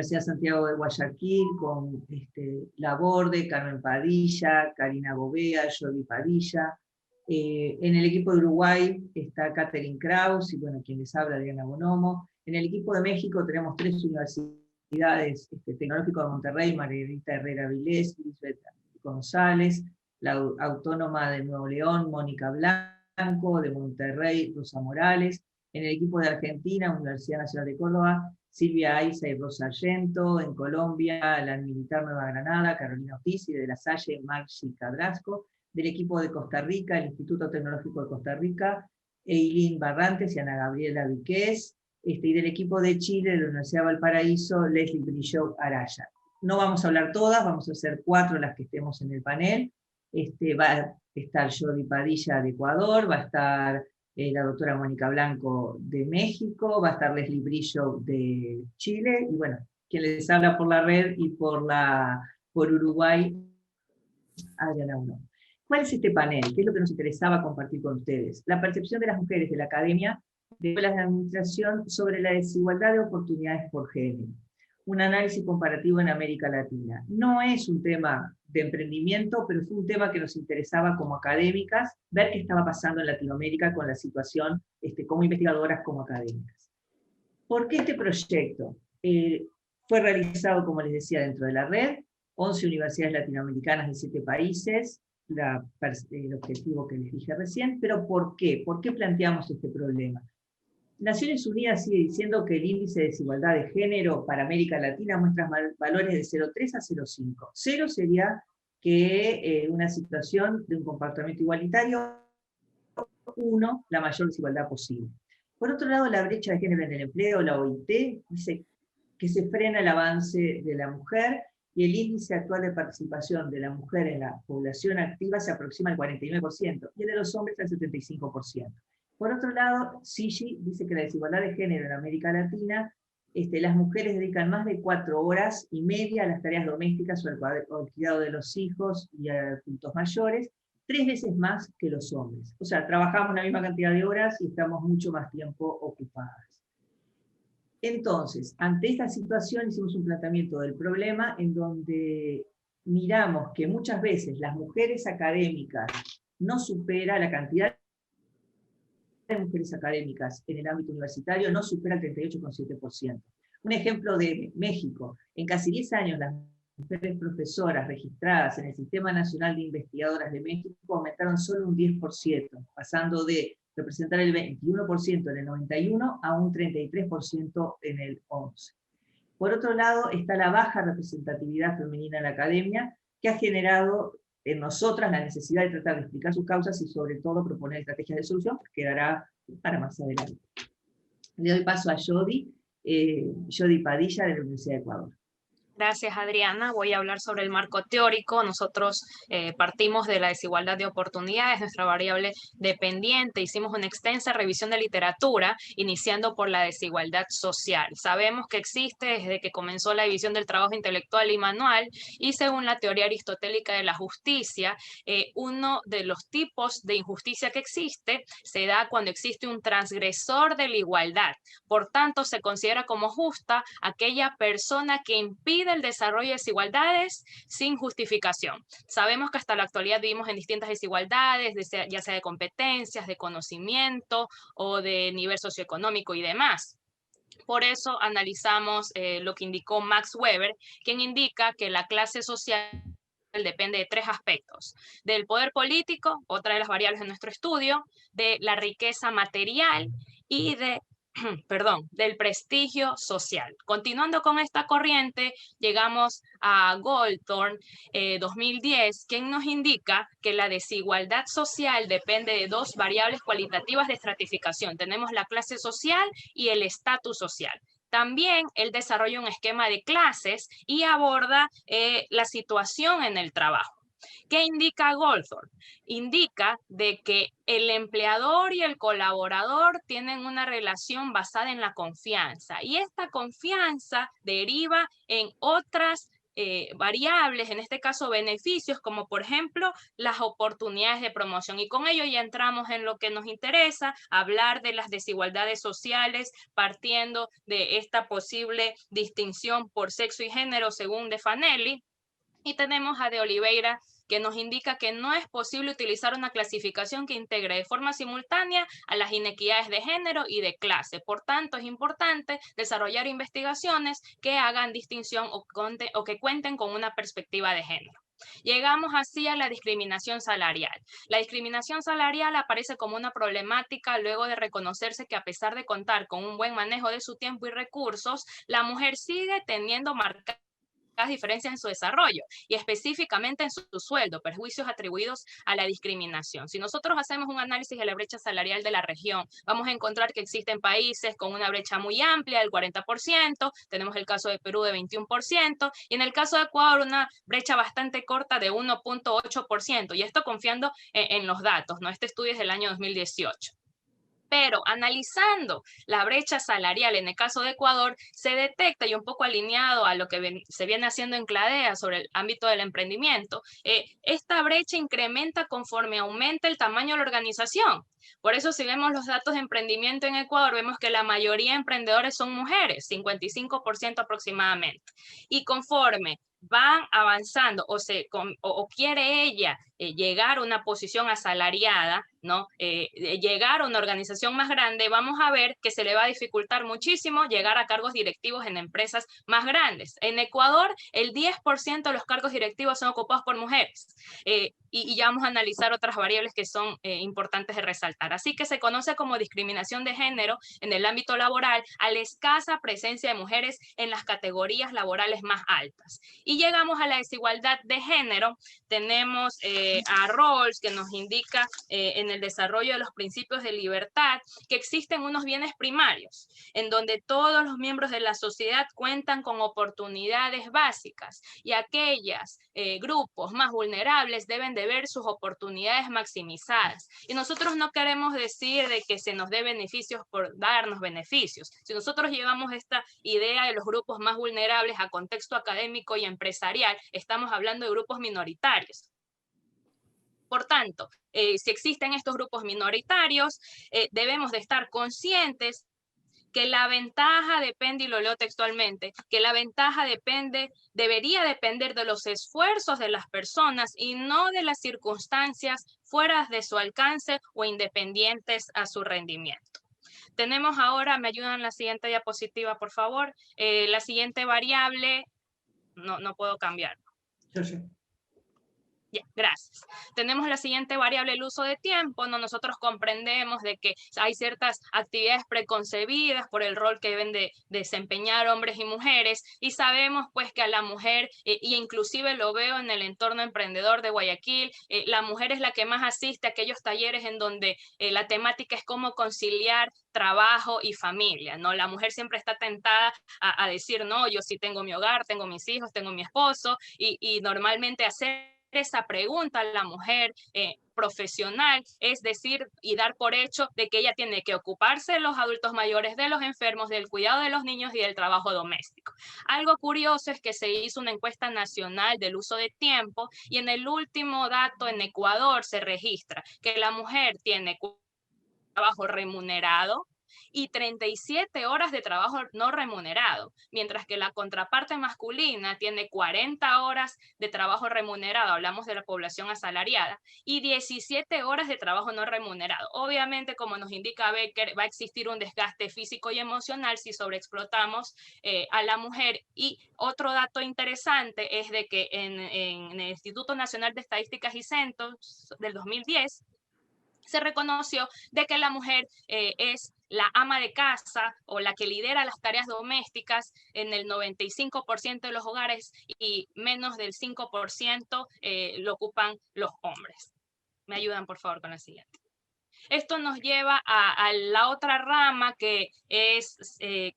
Universidad Santiago de Guayaquil, con Laborde, Carmen Padilla, Karina Gobea, Jody Padilla. En el equipo de Uruguay está Catherine Kraus, y bueno, quien les habla, Diana Bonomo. En el equipo de México tenemos 3 universidades, Tecnológico de Monterrey, Margarita Herrera Vilés, Lisbeth González, la Autónoma de Nuevo León, Mónica Blanco, de Monterrey, Rosa Morales. En el equipo de Argentina, Universidad Nacional de Córdoba, Silvia Aiza y Rosa Argento. En Colombia, la Militar Nueva Granada, Carolina Ortiz, y de La Salle, Maxi Cabrasco. Del equipo de Costa Rica, el Instituto Tecnológico de Costa Rica, Eileen Barrantes y Ana Gabriela Viqués. Y del equipo de Chile, de la Universidad de Valparaíso, Leslie Brillo Araya. No vamos a hablar todas, vamos a hacer 4 las que estemos en el panel. Va a estar Jody Padilla de Ecuador, va a estar la doctora Mónica Blanco de México, va a estar Leslie Brillo de Chile, y bueno, quien les habla por la red y por Uruguay, Adriana Uno. ¿Cuál es este panel? ¿Qué es lo que nos interesaba compartir con ustedes? La percepción de las mujeres de la academia, de escuelas de administración, sobre la desigualdad de oportunidades por género. Un análisis comparativo en América Latina. No es un tema de emprendimiento, pero fue un tema que nos interesaba como académicas, ver qué estaba pasando en Latinoamérica con la situación como investigadoras, como académicas. ¿Por qué este proyecto? Fue realizado, como les decía, dentro de la red, 11 universidades latinoamericanas de 7 países, el objetivo que les dije recién, pero ¿por qué? ¿Por qué planteamos este problema? Naciones Unidas sigue diciendo que el índice de desigualdad de género para América Latina muestra valores de 0,3 a 0,5. 0 sería que una situación de un comportamiento igualitario, 1, la mayor desigualdad posible. Por otro lado, la brecha de género en el empleo, la OIT, dice que se frena el avance de la mujer, y el índice actual de participación de la mujer en la población activa se aproxima al 49%, y el de los hombres al 75%. Por otro lado, CIGI dice que la desigualdad de género en América Latina, las mujeres dedican más de 4 horas y media a las tareas domésticas o al cuidado de los hijos y a adultos mayores, 3 veces más que los hombres. O sea, trabajamos la misma cantidad de horas y estamos mucho más tiempo ocupadas. Entonces, ante esta situación hicimos un planteamiento del problema en donde miramos que muchas veces las mujeres académicas no supera la cantidad de mujeres académicas en el ámbito universitario, no supera el 38,7%. Un ejemplo de México: en casi 10 años las mujeres profesoras registradas en el Sistema Nacional de Investigadoras de México aumentaron solo un 10%, pasando de representar el 21% en el 91 a un 33% en el 11. Por otro lado, está la baja representatividad femenina en la academia, que ha generado en nosotras la necesidad de tratar de explicar sus causas y sobre todo proponer estrategias de solución, que quedará para más adelante. Le doy paso a Jody Padilla, de la Universidad de Ecuador. Gracias, Adriana. Voy a hablar sobre el marco teórico. Nosotros partimos de la desigualdad de oportunidades, nuestra variable dependiente. Hicimos una extensa revisión de literatura, iniciando por la desigualdad social. Sabemos que existe desde que comenzó la división del trabajo intelectual y manual, y según la teoría aristotélica de la justicia, uno de los tipos de injusticia que existe se da cuando existe un transgresor de la igualdad. Por tanto, se considera como justa aquella persona que impide el desarrollo de desigualdades sin justificación. Sabemos que hasta la actualidad vivimos en distintas desigualdades, ya sea de competencias, de conocimiento o de nivel socioeconómico y demás. Por eso analizamos lo que indicó Max Weber, quien indica que la clase social depende de 3 aspectos: del poder político, otra de las variables de nuestro estudio, de la riqueza material y del prestigio social. Continuando con esta corriente, llegamos a Goldthorne 2010, quien nos indica que la desigualdad social depende de 2 variables cualitativas de estratificación. Tenemos la clase social y el estatus social. También él desarrolla un esquema de clases y aborda la situación en el trabajo. ¿Qué indica Goldthorne? Indica de que el empleador y el colaborador tienen una relación basada en la confianza, y esta confianza deriva en otras variables, en este caso beneficios, como por ejemplo las oportunidades de promoción. Y con ello ya entramos en lo que nos interesa, hablar de las desigualdades sociales, partiendo de esta posible distinción por sexo y género según De Fanelli. Y tenemos a De Oliveira, que nos indica que no es posible utilizar una clasificación que integre de forma simultánea a las inequidades de género y de clase. Por tanto, es importante desarrollar investigaciones que hagan distinción o que cuenten con una perspectiva de género. Llegamos así a la discriminación salarial. La discriminación salarial aparece como una problemática luego de reconocerse que, a pesar de contar con un buen manejo de su tiempo y recursos, la mujer sigue teniendo marcadas diferencias en su desarrollo y específicamente en su sueldo, perjuicios atribuidos a la discriminación. Si nosotros hacemos un análisis de la brecha salarial de la región, vamos a encontrar que existen países con una brecha muy amplia del 40%, tenemos el caso de Perú de 21%, y en el caso de Ecuador una brecha bastante corta de 1.8%, y esto confiando en los datos, ¿no? Este estudio es del año 2018. Pero analizando la brecha salarial en el caso de Ecuador, se detecta, y un poco alineado a lo que se viene haciendo en CLADEA sobre el ámbito del emprendimiento, esta brecha incrementa conforme aumenta el tamaño de la organización. Por eso, si vemos los datos de emprendimiento en Ecuador, vemos que la mayoría de emprendedores son mujeres, 55% aproximadamente. Y conforme van avanzando o quiere ella llegar a una posición asalariada, ¿no? Llegar a una organización más grande, vamos a ver que se le va a dificultar muchísimo llegar a cargos directivos en empresas más grandes. En Ecuador, el 10% de los cargos directivos son ocupados por mujeres. Y ya vamos a analizar otras variables que son importantes de resaltar. Así que se conoce como discriminación de género en el ámbito laboral a la escasa presencia de mujeres en las categorías laborales más altas. Y llegamos a la desigualdad de género. Tenemos a Rawls, que nos indica en el desarrollo de los principios de libertad que existen unos bienes primarios en donde todos los miembros de la sociedad cuentan con oportunidades básicas, y aquellos grupos más vulnerables deben de ver sus oportunidades maximizadas. Y nosotros no queremos decir de que se nos dé beneficios por darnos beneficios. Si nosotros llevamos esta idea de los grupos más vulnerables a contexto académico y empresarial, estamos hablando de grupos minoritarios. Por tanto, si existen estos grupos minoritarios, debemos de estar conscientes que la ventaja depende, y lo leo textualmente, que la ventaja debería depender de los esfuerzos de las personas y no de las circunstancias fuera de su alcance o independientes a su rendimiento. Tenemos ahora, me ayudan la siguiente diapositiva, por favor, la siguiente variable, no puedo cambiar. Sí. Ya, gracias. Tenemos la siguiente variable, el uso de tiempo, ¿no? Nosotros comprendemos de que hay ciertas actividades preconcebidas por el rol que deben de desempeñar hombres y mujeres, y sabemos pues que a la mujer, y inclusive lo veo en el entorno emprendedor de Guayaquil, la mujer es la que más asiste a aquellos talleres en donde la temática es cómo conciliar trabajo y familia, ¿no? La mujer siempre está tentada a decir, no, yo sí tengo mi hogar, tengo mis hijos, tengo mi esposo, y normalmente hacer esa pregunta a la mujer profesional, es decir, y dar por hecho de que ella tiene que ocuparse de los adultos mayores, de los enfermos, del cuidado de los niños y del trabajo doméstico. Algo curioso es que se hizo una encuesta nacional del uso de tiempo, y en el último dato en Ecuador se registra que la mujer tiene trabajo remunerado y 37 horas de trabajo no remunerado, mientras que la contraparte masculina tiene 40 horas de trabajo remunerado, hablamos de la población asalariada, y 17 horas de trabajo no remunerado. Obviamente, como nos indica Becker, va a existir un desgaste físico y emocional si sobreexplotamos a la mujer. Y otro dato interesante es de que en el Instituto Nacional de Estadísticas y Censos del 2010, se reconoció de que la mujer es la ama de casa o la que lidera las tareas domésticas en el 95% de los hogares, y menos del 5% lo ocupan los hombres. Me ayudan, por favor, con la siguiente. Esto nos lleva a la otra rama que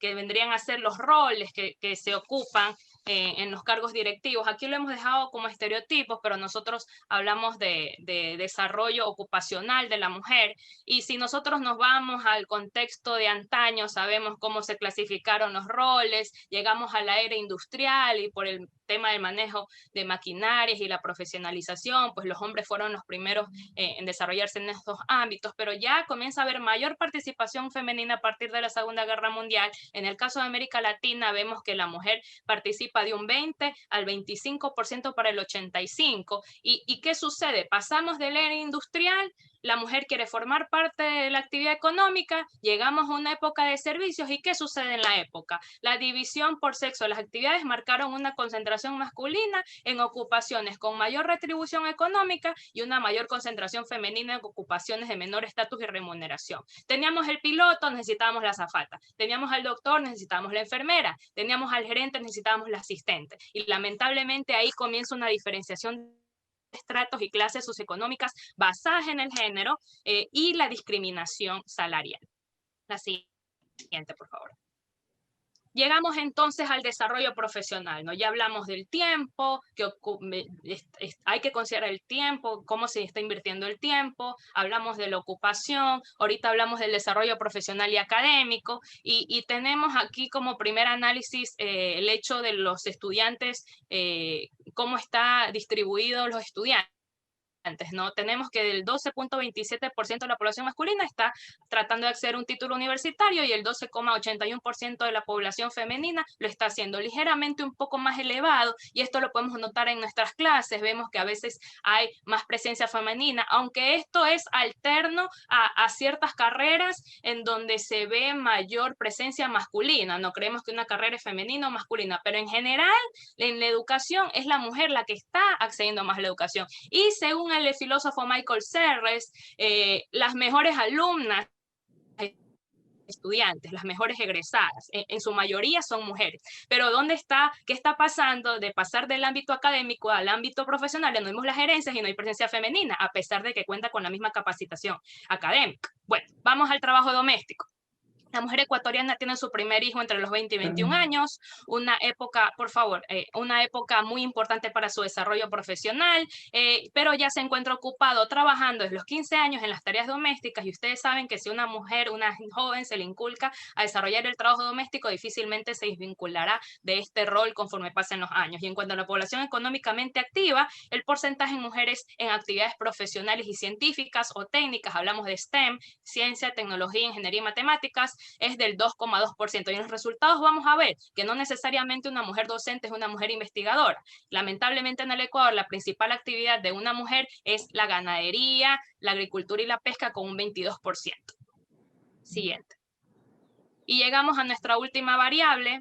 vendrían a ser los roles que se ocupan en los cargos directivos. Aquí lo hemos dejado como estereotipos, pero nosotros hablamos de desarrollo ocupacional de la mujer. Y si nosotros nos vamos al contexto de antaño, sabemos cómo se clasificaron los roles, llegamos a la era industrial y por el tema del manejo de maquinarias y la profesionalización, pues los hombres fueron los primeros en desarrollarse en estos ámbitos, pero ya comienza a haber mayor participación femenina a partir de la Segunda Guerra Mundial. En el caso de América Latina vemos que la mujer participa de un 20 al 25% para el 85%. ¿Y qué sucede? Pasamos de la era industrial, la mujer quiere formar parte de la actividad económica, llegamos a una época de servicios. ¿Y qué sucede en la época? La división por sexo. Las actividades marcaron una concentración masculina en ocupaciones con mayor retribución económica y una mayor concentración femenina en ocupaciones de menor estatus y remuneración. Teníamos el piloto, necesitábamos la azafata. Teníamos al doctor, necesitábamos la enfermera. Teníamos al gerente, necesitábamos la asistente. Y lamentablemente ahí comienza una diferenciación estratos y clases socioeconómicas basadas en el género y la discriminación salarial. La siguiente, por favor. Llegamos entonces al desarrollo profesional, ¿no? Ya hablamos del tiempo, que hay que considerar el tiempo, cómo se está invirtiendo el tiempo, hablamos de la ocupación, ahorita hablamos del desarrollo profesional y académico, y tenemos aquí como primer análisis el hecho de los estudiantes, cómo está distribuido los estudiantes. ¿No? Tenemos que el 12.27% de la población masculina está tratando de acceder a un título universitario y el 12.81% de la población femenina lo está haciendo ligeramente un poco más elevado, y esto lo podemos notar en nuestras clases. Vemos que a veces hay más presencia femenina, aunque esto es alterno a ciertas carreras en donde se ve mayor presencia masculina. No creemos que una carrera es femenina o masculina, pero en general en la educación es la mujer la que está accediendo más a la educación. Y según el filósofo Michael Serres, las mejores alumnas, estudiantes, las mejores egresadas, en su mayoría son mujeres. Pero ¿dónde está? ¿Qué está pasando de pasar del ámbito académico al ámbito profesional? No vemos las gerencias y no hay presencia femenina, a pesar de que cuenta con la misma capacitación académica. Bueno, vamos al trabajo doméstico. La mujer ecuatoriana tiene su primer hijo entre los 20 y 21 años, una época, por favor, una época muy importante para su desarrollo profesional, pero ya se encuentra ocupado trabajando desde los 15 años en las tareas domésticas, y ustedes saben que si una mujer, una joven se le inculca a desarrollar el trabajo doméstico, difícilmente se desvinculará de este rol conforme pasen los años. Y en cuanto a la población económicamente activa, el porcentaje de mujeres en actividades profesionales y científicas o técnicas, hablamos de STEM, ciencia, tecnología, ingeniería y matemáticas, es del 2,2%. Y en los resultados vamos a ver que no necesariamente una mujer docente es una mujer investigadora. Lamentablemente en el Ecuador la principal actividad de una mujer es la ganadería, la agricultura y la pesca, con un 22%. Siguiente. Y llegamos a nuestra última variable,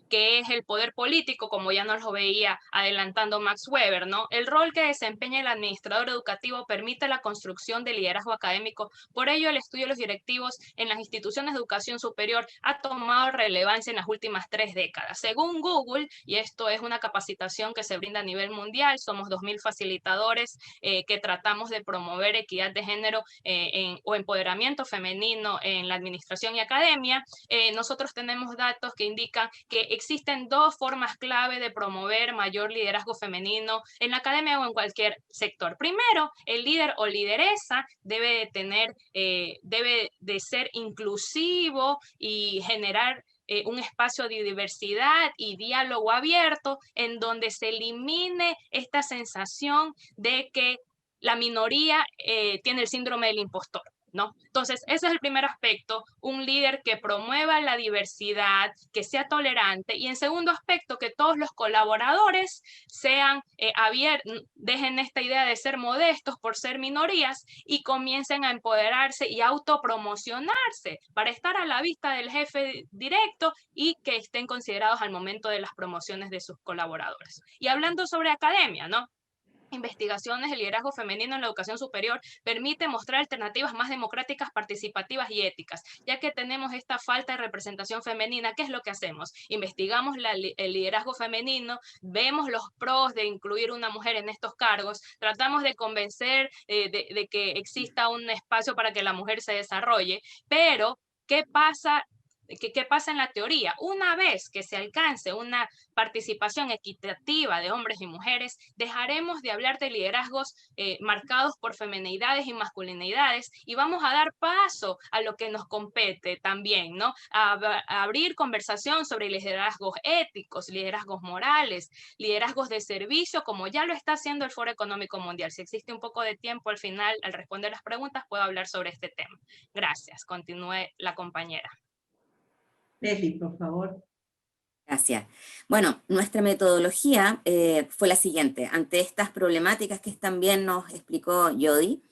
que es el poder político, como ya nos lo veía adelantando Max Weber, ¿no? El rol que desempeña el administrador educativo permite la construcción de liderazgo académico. Por ello, el estudio de los directivos en las instituciones de educación superior ha tomado relevancia en las últimas 3 décadas. Según Google, y esto es una capacitación que se brinda a nivel mundial, somos 2.000 facilitadores que tratamos de promover equidad de género o empoderamiento femenino en la administración y academia. Nosotros tenemos datos que indican que existen 2 formas clave de promover mayor liderazgo femenino en la academia o en cualquier sector. Primero, el líder o lideresa debe de ser inclusivo y generar un espacio de diversidad y diálogo abierto, en donde se elimine esta sensación de que la minoría tiene el síndrome del impostor, ¿no? Entonces, ese es el primer aspecto, un líder que promueva la diversidad, que sea tolerante, y en segundo aspecto, que todos los colaboradores sean dejen esta idea de ser modestos por ser minorías y comiencen a empoderarse y autopromocionarse para estar a la vista del jefe directo y que estén considerados al momento de las promociones de sus colaboradores. Y hablando sobre academia, ¿no? Investigaciones de liderazgo femenino en la educación superior permite mostrar alternativas más democráticas, participativas y éticas, ya que tenemos esta falta de representación femenina. ¿Qué es lo que hacemos? Investigamos el liderazgo femenino, vemos los pros de incluir una mujer en estos cargos, tratamos de convencer de que exista un espacio para que la mujer se desarrolle, pero ¿qué pasa ¿qué pasa en la teoría? Una vez que se alcance una participación equitativa de hombres y mujeres, dejaremos de hablar de liderazgos marcados por feminidades y masculinidades y vamos a dar paso a lo que nos compete también, ¿no? A abrir conversación sobre liderazgos éticos, liderazgos morales, liderazgos de servicio, como ya lo está haciendo el Foro Económico Mundial. Si existe un poco de tiempo al final, al responder las preguntas, puedo hablar sobre este tema. Gracias. Continúe la compañera. Leslie, por favor. Gracias. Bueno, nuestra metodología fue la siguiente. Ante estas problemáticas que también nos explicó Jody,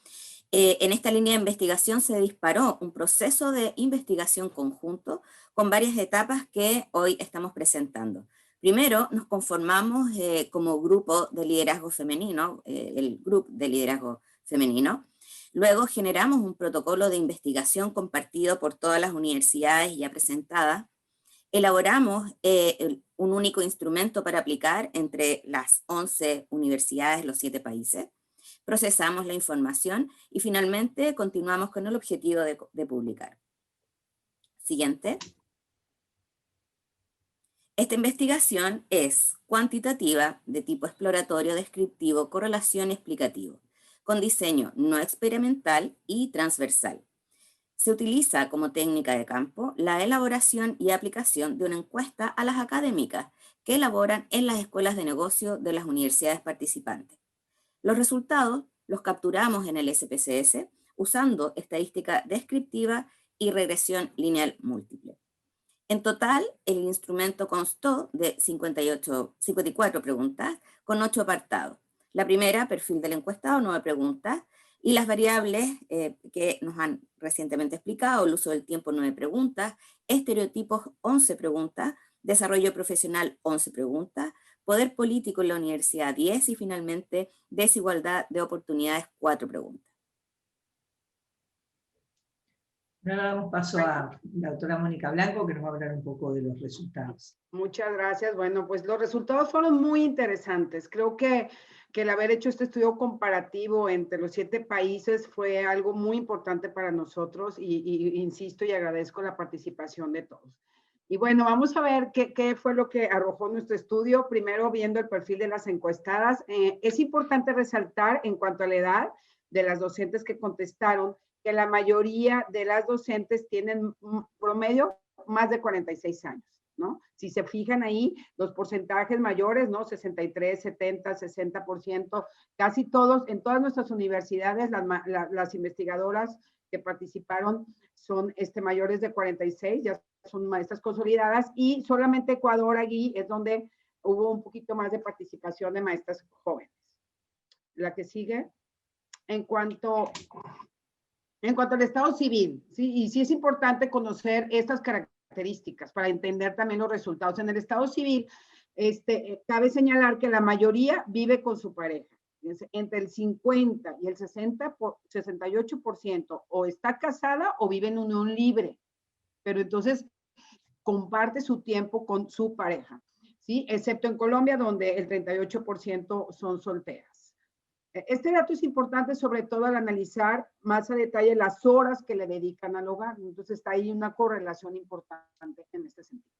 en esta línea de investigación se disparó un proceso de investigación conjunto con varias etapas que hoy estamos presentando. Primero, nos conformamos como grupo de liderazgo femenino, el grupo de liderazgo femenino. Luego generamos un protocolo de investigación compartido por todas las universidades ya presentadas. Elaboramos un único instrumento para aplicar entre las 11 universidades, los 7 países. Procesamos la información y finalmente continuamos con el objetivo de publicar. Siguiente. Esta investigación es cuantitativa, de tipo exploratorio, descriptivo, correlación y explicativo, con diseño no experimental y transversal. Se utiliza como técnica de campo la elaboración y aplicación de una encuesta a las académicas que elaboran en las escuelas de negocio de las universidades participantes. Los resultados los capturamos en el SPSS usando estadística descriptiva y regresión lineal múltiple. En total, el instrumento constó de 54 preguntas con 8 apartados. La primera, perfil del encuestado, 9 preguntas, y las variables que nos han recientemente explicado, el uso del tiempo, 9 preguntas, estereotipos, 11 preguntas, desarrollo profesional, 11 preguntas, poder político en la universidad, 10, y finalmente desigualdad de oportunidades, 4 preguntas. Ahora damos paso a la doctora Mónica Blanco, que nos va a hablar un poco de los resultados. Muchas gracias. Bueno, pues los resultados fueron muy interesantes. Creo que el haber hecho este estudio comparativo entre los 7 países fue algo muy importante para nosotros y insisto y agradezco la participación de todos. Y bueno, vamos a ver qué fue lo que arrojó nuestro estudio. Primero, viendo el perfil de las encuestadas. Es importante resaltar en cuanto a la edad de las docentes que contestaron, que la mayoría de las docentes tienen promedio más de 46 años, ¿no? Si se fijan ahí, los porcentajes mayores, ¿no? 63, 70, 60%, casi todos, en todas nuestras universidades, las investigadoras que participaron son mayores de 46, ya son maestras consolidadas, y solamente Ecuador allí es donde hubo un poquito más de participación de maestras jóvenes. La que sigue, en cuanto al estado civil, ¿sí? Y sí es importante conocer estas características para entender también los resultados. En el estado civil, cabe señalar que la mayoría vive con su pareja. Entre el 50 y el 68% o está casada o vive en unión libre, pero entonces comparte su tiempo con su pareja, ¿sí? Excepto en Colombia, donde el 38% son solteras. Este dato es importante sobre todo al analizar más a detalle las horas que le dedican al hogar. Entonces está ahí una correlación importante en este sentido.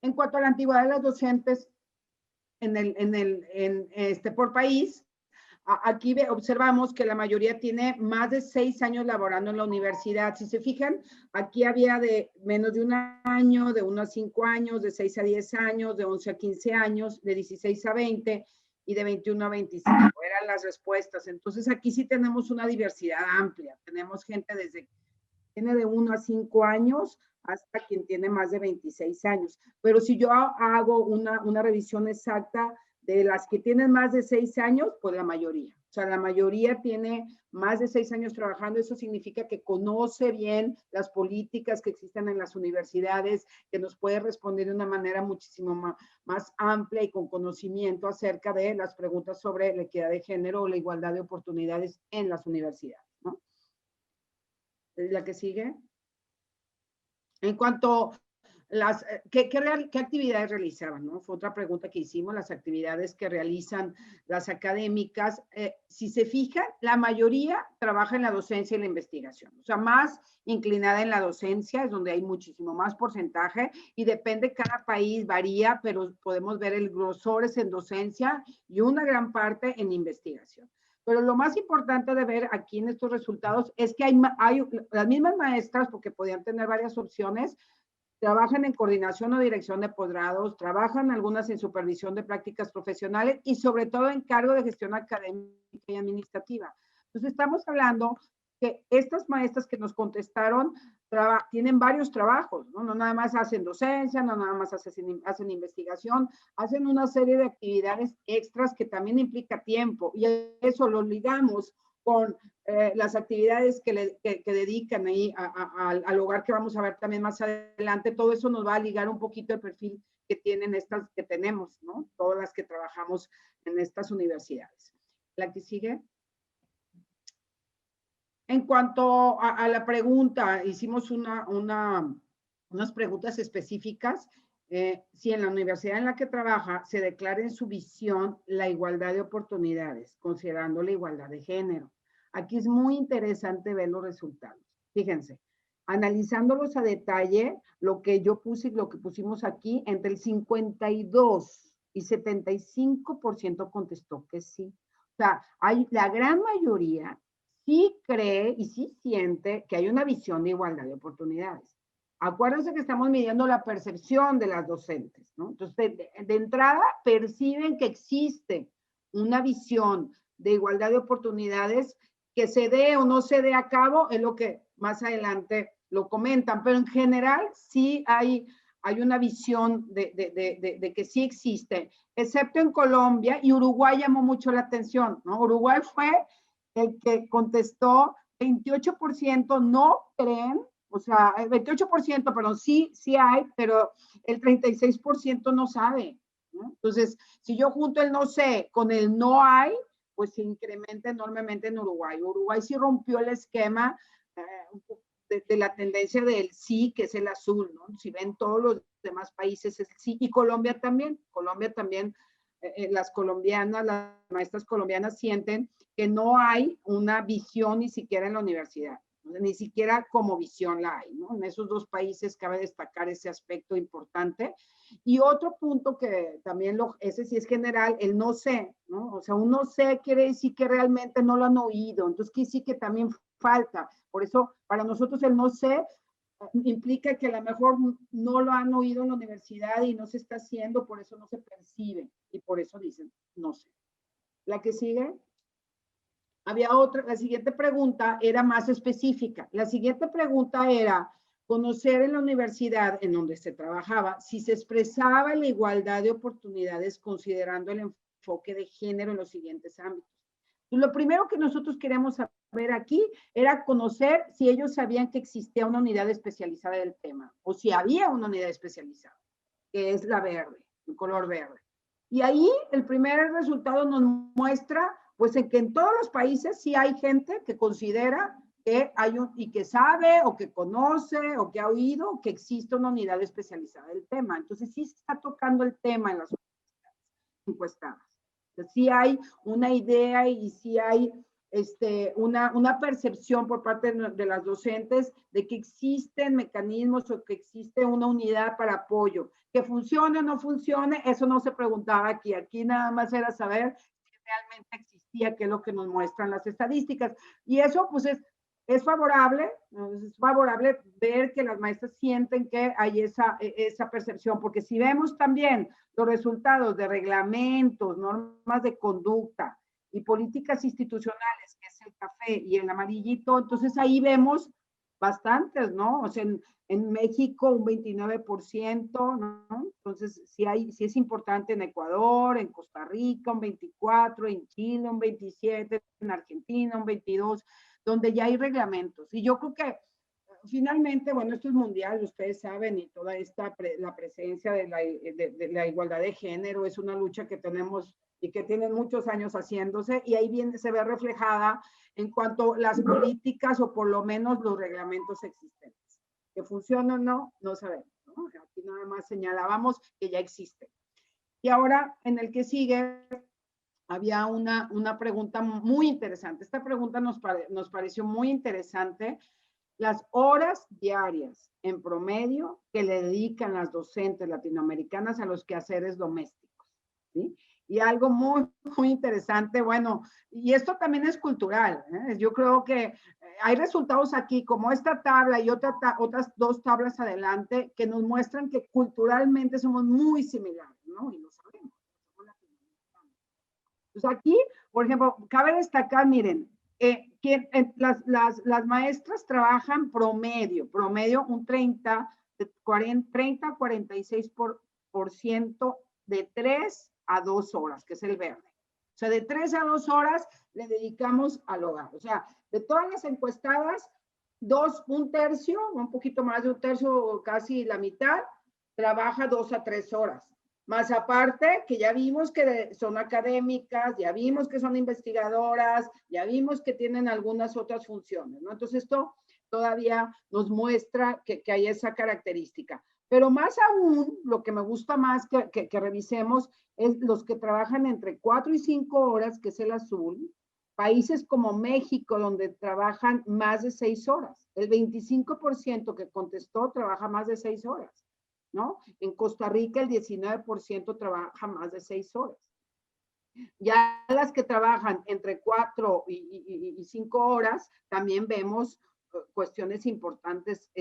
En cuanto a la antigüedad de las docentes por país, aquí observamos que la mayoría tiene más de 6 años laborando en la universidad. Si se fijan, aquí había de menos de 1 año, de 1 a 5 años, de 6 a 10 años, de 11 a 15 años, de 16 a 20 y de 21 a 25. Eran las respuestas. Entonces aquí sí tenemos una diversidad amplia. Tenemos gente desde tiene de 1 a 5 años hasta quien tiene más de 26 años. Pero si yo hago una revisión exacta de las que tienen más de 6 años, pues la mayoría. O sea, la mayoría tiene más de 6 años trabajando. Eso significa que conoce bien las políticas que existen en las universidades, que nos puede responder de una manera muchísimo más amplia y con conocimiento acerca de las preguntas sobre la equidad de género o la igualdad de oportunidades en las universidades, ¿no? La que sigue. En cuanto ¿Qué actividades realizaban? ¿No? Fue otra pregunta que hicimos, las actividades que realizan las académicas. Si se fijan, la mayoría trabaja en la docencia y la investigación, o sea, más inclinada en la docencia, es donde hay muchísimo más porcentaje, y depende, cada país varía, pero podemos ver el grosor es en docencia y una gran parte en investigación. Pero lo más importante de ver aquí en estos resultados es que hay las mismas maestras, porque podían tener varias opciones, trabajan en coordinación o dirección de posgrados, trabajan algunas en supervisión de prácticas profesionales y sobre todo en cargo de gestión académica y administrativa. Entonces estamos hablando que estas maestras que nos contestaron tienen varios trabajos, ¿no? No nada más hacen docencia, no nada más hacen investigación, hacen una serie de actividades extras que también implica tiempo, y eso lo ligamos con las actividades que dedican ahí al hogar, que vamos a ver también más adelante. Todo eso nos va a ligar un poquito el perfil que tienen estas que tenemos, ¿no? Todas las que trabajamos en estas universidades. La que sigue. En cuanto a la pregunta, hicimos unas preguntas específicas. Si en la universidad en la que trabaja se declara en su visión la igualdad de oportunidades, considerando la igualdad de género. Aquí es muy interesante ver los resultados. Fíjense, analizándolos a detalle, lo que yo puse y lo que pusimos aquí, entre el 52 y 75% contestó que sí. O sea, la gran mayoría sí cree y sí siente que hay una visión de igualdad de oportunidades. Acuérdense que estamos midiendo la percepción de las docentes, ¿no? Entonces, de entrada, perciben que existe una visión de igualdad de oportunidades. Que se dé o no se dé a cabo es lo que más adelante lo comentan, pero en general sí hay una visión de que sí existe, excepto en Colombia, y Uruguay llamó mucho la atención, ¿no? Uruguay fue el que contestó, 28% no creen, o sea, el 28%, perdón, sí hay, pero el 36% no sabe, ¿no? Entonces, si yo junto el no sé con el no hay, pues se incrementa enormemente en Uruguay. Uruguay sí rompió el esquema de la tendencia del sí, que es el azul, ¿no? Si ven todos los demás países es el sí, y Colombia también, las colombianas, las maestras colombianas sienten que no hay una visión ni siquiera en la universidad, ni siquiera como visión la hay, ¿no? En esos dos países cabe destacar ese aspecto importante. Y otro punto que también, ese sí es general, el no sé, ¿no? O sea, un no sé quiere decir que realmente no lo han oído, entonces quiere decir que también falta. Por eso, para nosotros el no sé implica que a lo mejor no lo han oído en la universidad y no se está haciendo, por eso no se percibe, y por eso dicen no sé. La que sigue. Había otra, la siguiente pregunta era más específica. La siguiente pregunta era conocer en la universidad en donde se trabajaba si se expresaba la igualdad de oportunidades considerando el enfoque de género en los siguientes ámbitos. Y lo primero que nosotros queremos saber aquí era conocer si ellos sabían que existía una unidad especializada del tema, o si había una unidad especializada, que es la verde, el color verde. Y ahí el primer resultado nos muestra pues en que en todos los países sí hay gente que considera que hay y que sabe o que conoce o que ha oído que existe una unidad especializada del tema. Entonces sí se está tocando el tema en las universidades encuestadas. Entonces, sí hay una idea y sí hay una percepción por parte de las docentes de que existen mecanismos o que existe una unidad para apoyo. Que funcione o no funcione, eso no se preguntaba aquí. Aquí nada más era saber realmente existía, que es lo que nos muestran las estadísticas. Y eso pues es favorable ver que las maestras sienten que hay esa percepción, porque si vemos también los resultados de reglamentos, normas de conducta y políticas institucionales, que es el café y el amarillito, entonces ahí vemos bastantes, ¿no? O sea, en México un 29%, ¿no? Entonces, sí es importante en Ecuador, en Costa Rica un 24%, en Chile un 27%, en Argentina un 22%, donde ya hay reglamentos. Y yo creo que finalmente, bueno, esto es mundial, ustedes saben, y toda la presencia de la igualdad de género es una lucha que tenemos y que tienen muchos años haciéndose, y ahí se ve reflejada en cuanto a las políticas o por lo menos los reglamentos existentes. Que funcionan o no, no sabemos, ¿no? Aquí nada más señalábamos que ya existe. Y ahora, en el que sigue, había una pregunta muy interesante. Esta pregunta nos pareció muy interesante. Las horas diarias en promedio que le dedican las docentes latinoamericanas a los quehaceres domésticos, ¿sí? Y algo muy, muy interesante, bueno, y esto también es cultural, ¿eh? Yo creo que hay resultados aquí, como esta tabla y otras dos tablas adelante, que nos muestran que culturalmente somos muy similares, ¿no? Y lo sabemos. Pues aquí, por ejemplo, cabe destacar, miren, que las maestras trabajan promedio un 30 a 46% de 3 a 2 horas, que es el verde. O sea, de 3 a 2 horas le dedicamos al hogar. O sea, de todas las encuestadas, un tercio, un poquito más de un tercio, casi la mitad, trabaja 2 a 3 horas. Más aparte, que ya vimos que son académicas, ya vimos que son investigadoras, ya vimos que tienen algunas otras funciones, ¿no? Entonces, esto todavía nos muestra que hay esa característica. Pero más aún, lo que me gusta más que revisemos es los que trabajan entre 4 y 5 horas, que es el azul. Países como México, donde trabajan más de 6 horas. El 25% que contestó trabaja más de 6 horas. ¿No? En Costa Rica el 19% trabaja más de 6 horas. Ya las que trabajan entre 4 y 5 horas, también vemos cuestiones importantes,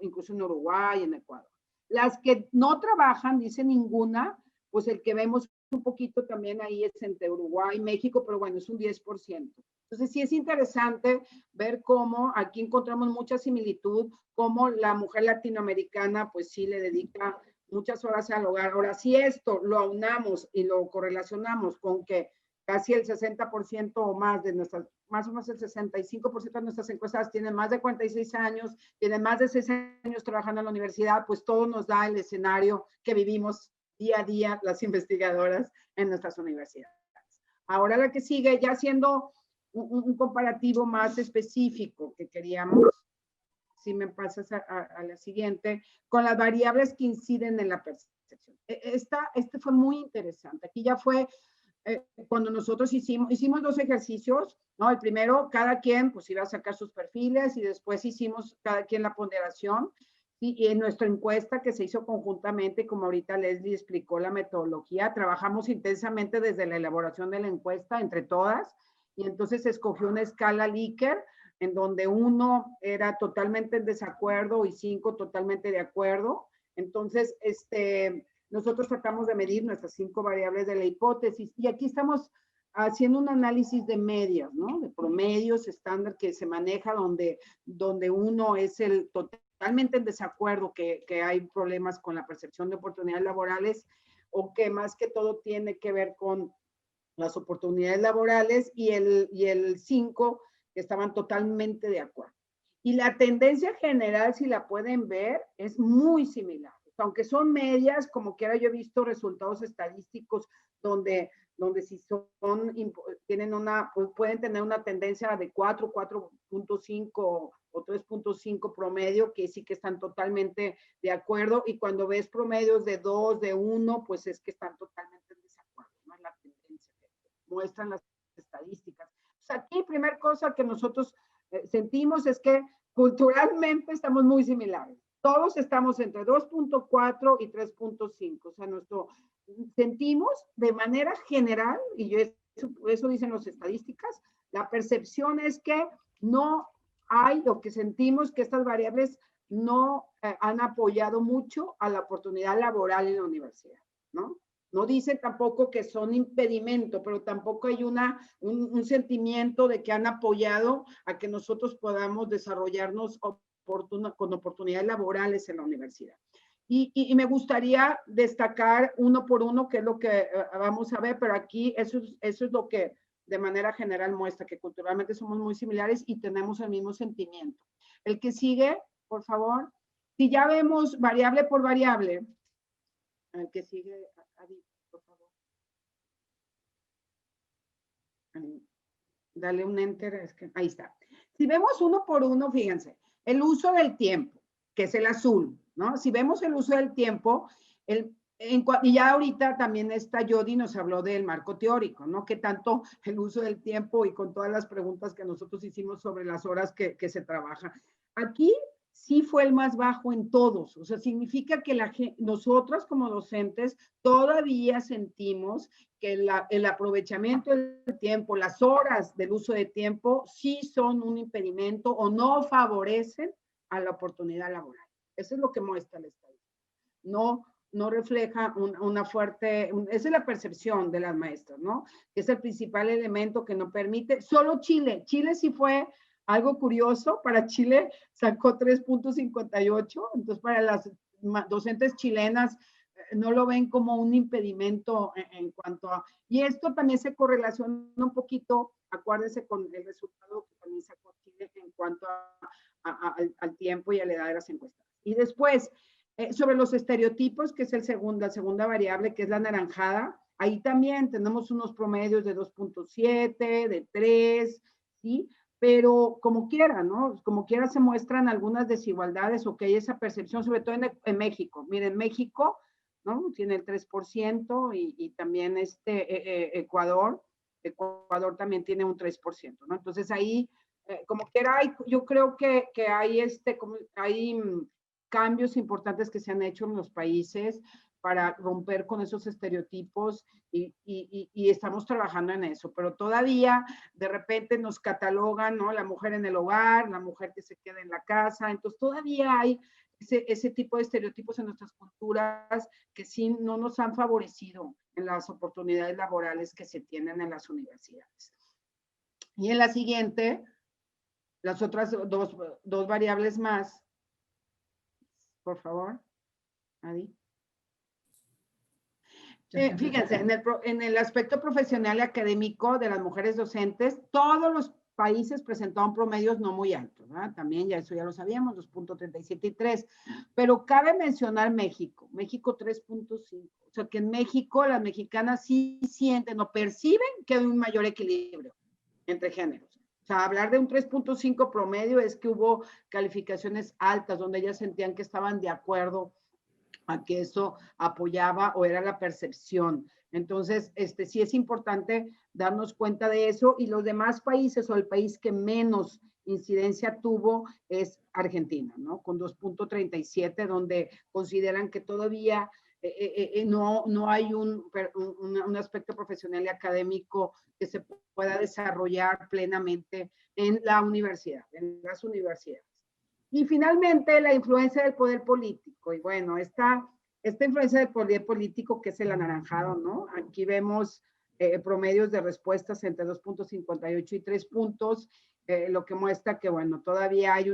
incluso en Uruguay, en Ecuador. Las que no trabajan, dice ninguna, pues el que vemos un poquito también ahí es entre Uruguay y México, pero bueno, es un 10%. Entonces sí es interesante ver cómo aquí encontramos mucha similitud, cómo la mujer latinoamericana pues sí le dedica muchas horas al hogar. Ahora, si esto lo aunamos y lo correlacionamos con que casi el 60% o más de nuestras, más o menos el 65% de nuestras encuestadas tienen más de 46 años, tienen más de 6 años trabajando en la universidad, pues todo nos da el escenario que vivimos día a día las investigadoras en nuestras universidades. Ahora la que sigue, ya siendo un comparativo más específico que queríamos, si me pasas a la siguiente, con las variables que inciden en la percepción. Este fue muy interesante. Aquí ya fue cuando nosotros hicimos 2 ejercicios, ¿no? El primero, cada quien pues iba a sacar sus perfiles y después hicimos cada quien la ponderación. Y en nuestra encuesta que se hizo conjuntamente, como ahorita Leslie explicó la metodología, trabajamos intensamente desde la elaboración de la encuesta entre todas, y entonces se escogió una escala Likert, en donde 1 era totalmente en desacuerdo y 5 totalmente de acuerdo. Entonces, nosotros tratamos de medir nuestras 5 variables de la hipótesis, y aquí estamos haciendo un análisis de medias, ¿no? De promedios estándar que se maneja, donde 1 es el totalmente en desacuerdo, que hay problemas con la percepción de oportunidades laborales, o que más que todo tiene que ver con las oportunidades laborales, y el 5 que estaban totalmente de acuerdo. Y la tendencia general, si la pueden ver, es muy similar. Aunque son medias, como quiera, yo he visto resultados estadísticos donde si tienen pueden tener una tendencia de 4, 4.5 o 3.5 promedio, que sí que están totalmente de acuerdo, y cuando ves promedios de 2, de 1, pues es que están totalmente en desacuerdo, ¿no? Es la tendencia que muestran las estadísticas. Pues aquí, primera cosa que nosotros sentimos es que culturalmente estamos muy similares. Todos estamos entre 2.4 y 3.5. O sea, sentimos de manera general, y eso dicen las estadísticas, la percepción es que no hay, o que sentimos que estas variables no han apoyado mucho a la oportunidad laboral en la universidad, ¿no? No dicen tampoco que son impedimento, pero tampoco hay un sentimiento de que han apoyado a que nosotros podamos desarrollarnos con oportunidades laborales en la universidad. Y me gustaría destacar uno por uno, que es lo que vamos a ver, pero aquí eso es lo que de manera general muestra que culturalmente somos muy similares y tenemos el mismo sentimiento. El que sigue, por favor. Si ya vemos variable por variable, el que sigue, por favor. Dale un enter, ahí está. Si vemos uno por uno, fíjense, el uso del tiempo, que es el azul, ¿no? Si vemos el uso del tiempo, y ya ahorita también Yodi nos habló del marco teórico, ¿no? Que tanto el uso del tiempo y con todas las preguntas que nosotros hicimos sobre las horas que se trabaja. Aquí sí fue el más bajo en todos, o sea, significa que nosotros como docentes todavía sentimos que el aprovechamiento del tiempo, las horas del uso de tiempo, sí son un impedimento o no favorecen a la oportunidad laboral. Eso es lo que muestra el estadística. No refleja una fuerte, esa es la percepción de las maestras, ¿no? Es el principal elemento que no permite, solo Chile sí fue algo curioso, para Chile sacó 3.58, entonces para las docentes chilenas no lo ven como un impedimento en cuanto a, y esto también se correlaciona un poquito, acuérdense con el resultado que también sacó Chile en cuanto al tiempo y a la edad de las encuestas. Y después, sobre los estereotipos, que es la segunda variable, que es la anaranjada, ahí también tenemos unos promedios de 2.7, de 3, ¿sí? Pero como quiera, ¿no? Como quiera se muestran algunas desigualdades o que hay esa percepción, sobre todo en México. Miren, México, ¿no? Tiene el 3% y también Ecuador también tiene un 3%, ¿no? Entonces ahí, como quiera, yo creo que hay cambios importantes que se han hecho en los países para romper con esos estereotipos y estamos trabajando en eso, pero todavía de repente nos catalogan, ¿no? La mujer en el hogar, la mujer que se queda en la casa, entonces todavía hay ese tipo de estereotipos en nuestras culturas que sí no nos han favorecido en las oportunidades laborales que se tienen en las universidades. Y en la siguiente, las otras dos variables más, por favor, Adi. Fíjense, en el aspecto profesional y académico de las mujeres docentes, todos los países presentaron promedios no muy altos, ¿verdad? También eso ya lo sabíamos, 2.37 y 3, pero cabe mencionar México 3.5, o sea que en México las mexicanas sí sienten o perciben que hay un mayor equilibrio entre géneros. O sea, hablar de un 3.5 promedio es que hubo calificaciones altas donde ellas sentían que estaban de acuerdo a que eso apoyaba o era la percepción. Entonces, sí es importante darnos cuenta de eso, y los demás países o el país que menos incidencia tuvo es Argentina, ¿no? Con 2.37, donde consideran que todavía no hay un aspecto profesional y académico que se pueda desarrollar plenamente en la universidad, en las universidades. Y finalmente, la influencia del poder político. Y bueno, esta influencia del poder político, que es el anaranjado, ¿no? Aquí vemos promedios de respuestas entre 2.58 y 3 puntos, lo que muestra que, bueno, todavía hay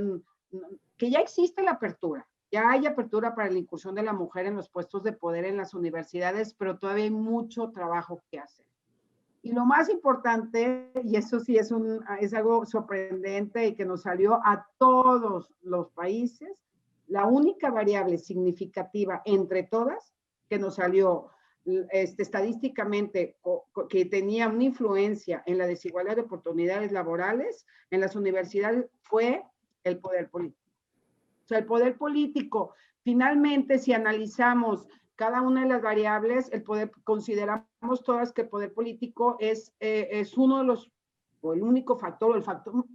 que ya existe la apertura. Ya hay apertura para la incursión de la mujer en los puestos de poder en las universidades, pero todavía hay mucho trabajo que hacer. Y lo más importante, y eso sí es algo sorprendente y que nos salió a todos los países, la única variable significativa entre todas que nos salió estadísticamente que tenía una influencia en la desigualdad de oportunidades laborales en las universidades fue el poder político. O sea, el poder político, finalmente, si analizamos cada una de las variables, consideramos todas que el poder político es uno de los, o el único factor,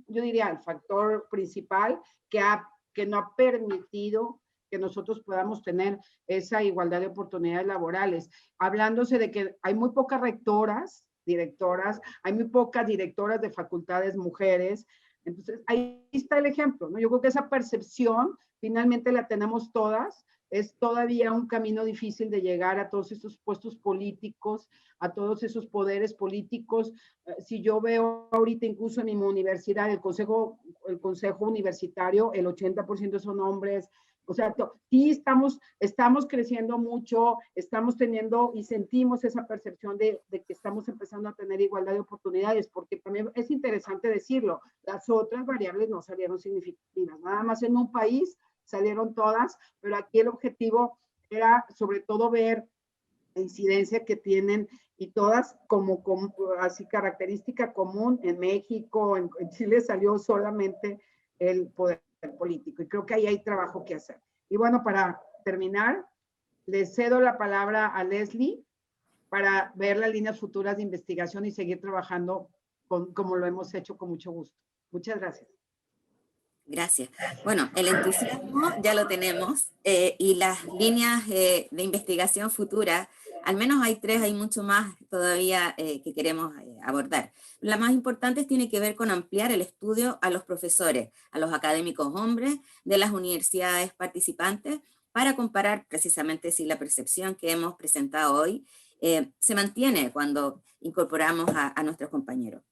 yo diría el factor principal que no ha permitido que nosotros podamos tener esa igualdad de oportunidades laborales. Hablándose de que hay muy pocas rectoras, directoras, hay muy pocas directoras de facultades mujeres. Entonces, ahí está el ejemplo, ¿no? Yo creo que esa percepción finalmente la tenemos todas. Es todavía un camino difícil de llegar a todos esos puestos políticos, a todos esos poderes políticos. Si yo veo ahorita incluso en mi universidad, el consejo universitario, el 80% son hombres. O sea, sí estamos creciendo mucho, estamos teniendo y sentimos esa percepción de que estamos empezando a tener igualdad de oportunidades, porque también es interesante decirlo, las otras variables no salieron significativas, nada más en un país salieron todas, pero aquí el objetivo era sobre todo ver la incidencia que tienen y todas como así característica común. En México, en Chile salió solamente el poder político, y creo que ahí hay trabajo que hacer. Y bueno, para terminar, le cedo la palabra a Leslie para ver las líneas futuras de investigación y seguir trabajando como lo hemos hecho con mucho gusto. Muchas gracias. Gracias. Bueno, el entusiasmo ya lo tenemos y las líneas de investigación futura, al menos hay 3, hay mucho más todavía que queremos abordar. La más importante tiene que ver con ampliar el estudio a los profesores, a los académicos hombres de las universidades participantes, para comparar precisamente si la percepción que hemos presentado hoy se mantiene cuando incorporamos a nuestros compañeros.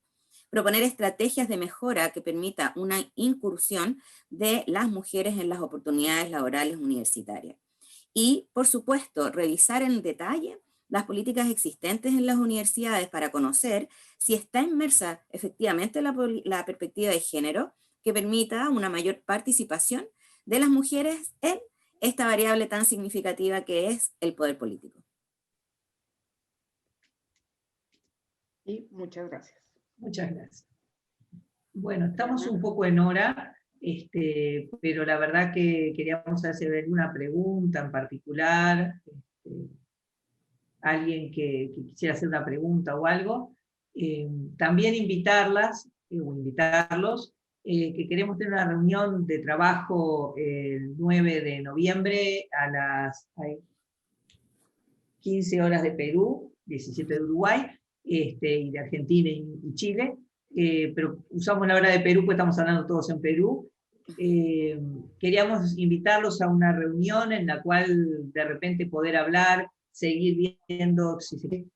Proponer estrategias de mejora que permita una incursión de las mujeres en las oportunidades laborales universitarias. Y, por supuesto, revisar en detalle las políticas existentes en las universidades para conocer si está inmersa efectivamente la perspectiva de género que permita una mayor participación de las mujeres en esta variable tan significativa que es el poder político. Y muchas gracias. Muchas gracias. Bueno, estamos un poco en hora, pero la verdad que queríamos hacer alguna pregunta en particular, alguien que quisiera hacer una pregunta o algo. También invitarlos, que queremos tener una reunión de trabajo el 9 de noviembre a las 15 horas de Perú, 17 de Uruguay, y de Argentina y Chile, pero usamos la hora de Perú porque estamos hablando todos en Perú. Queríamos invitarlos a una reunión en la cual de repente poder hablar, seguir viendo, si se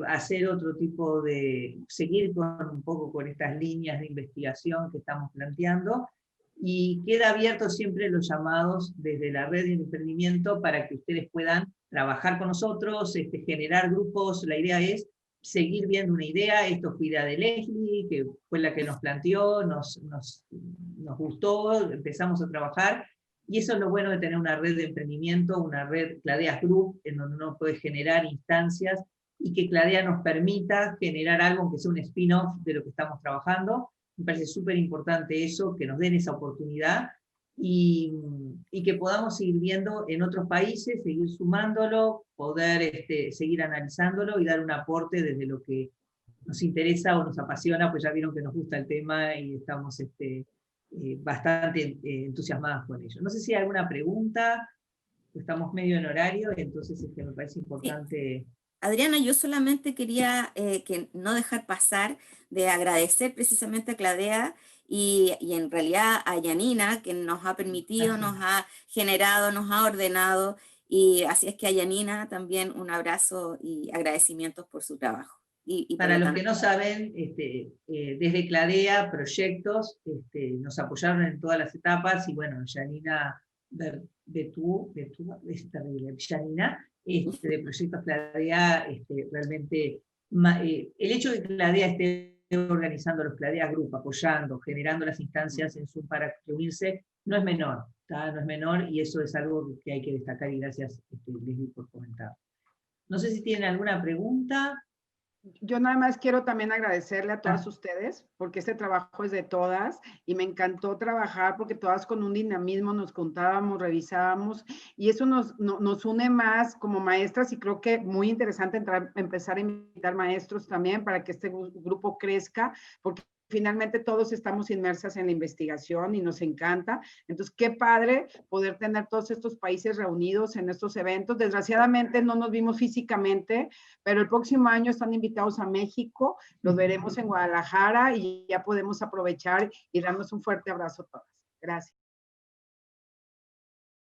hacer otro tipo de, seguir un poco con estas líneas de investigación que estamos planteando, y queda abierto siempre los llamados desde la red de emprendimiento para que ustedes puedan trabajar con nosotros, generar grupos. La idea es seguir viendo una idea. Esto fue idea de Leslie, que fue la que nos planteó, nos gustó, empezamos a trabajar, y eso es lo bueno de tener una red de emprendimiento, una red Cladeas Group, en donde uno puede generar instancias, y que Cladea nos permita generar algo, aunque sea un spin-off de lo que estamos trabajando. Me parece súper importante eso, que nos den esa oportunidad, y que podamos seguir viendo en otros países, seguir sumándolo, poder seguir analizándolo y dar un aporte desde lo que nos interesa o nos apasiona, pues ya vieron que nos gusta el tema y estamos bastante entusiasmadas con ello. No sé si hay alguna pregunta, estamos medio en horario, entonces me parece importante... Sí. Adriana, yo solamente quería que no dejar pasar de agradecer precisamente a Cladea y en realidad a Yanina, que nos ha permitido, nos ha generado, nos ha ordenado, y así es que a Yanina también un abrazo y agradecimientos por su trabajo. Y para los que no saben, desde Cladea, proyectos, nos apoyaron en todas las etapas, y bueno, Yanina es terrible, Yanina, de Proyectos Cladea, realmente, el hecho de que Cladea esté organizando los Cladea Group, apoyando, generando las instancias en Zoom para reunirse, no es menor, no es menor, y eso es algo que hay que destacar, y gracias, Leslie, por comentar. No sé si tienen alguna pregunta. Yo nada más quiero también agradecerle a todas ustedes, porque este trabajo es de todas, y me encantó trabajar porque todas con un dinamismo nos contábamos, revisábamos, y eso nos une más como maestras, y creo que muy interesante empezar a invitar maestros también para que este grupo crezca, porque finalmente todos estamos inmersas en la investigación y nos encanta. Entonces, qué padre poder tener todos estos países reunidos en estos eventos. Desgraciadamente no nos vimos físicamente, pero el próximo año están invitados a México, los veremos en Guadalajara y ya podemos aprovechar y darnos un fuerte abrazo a todas. Gracias.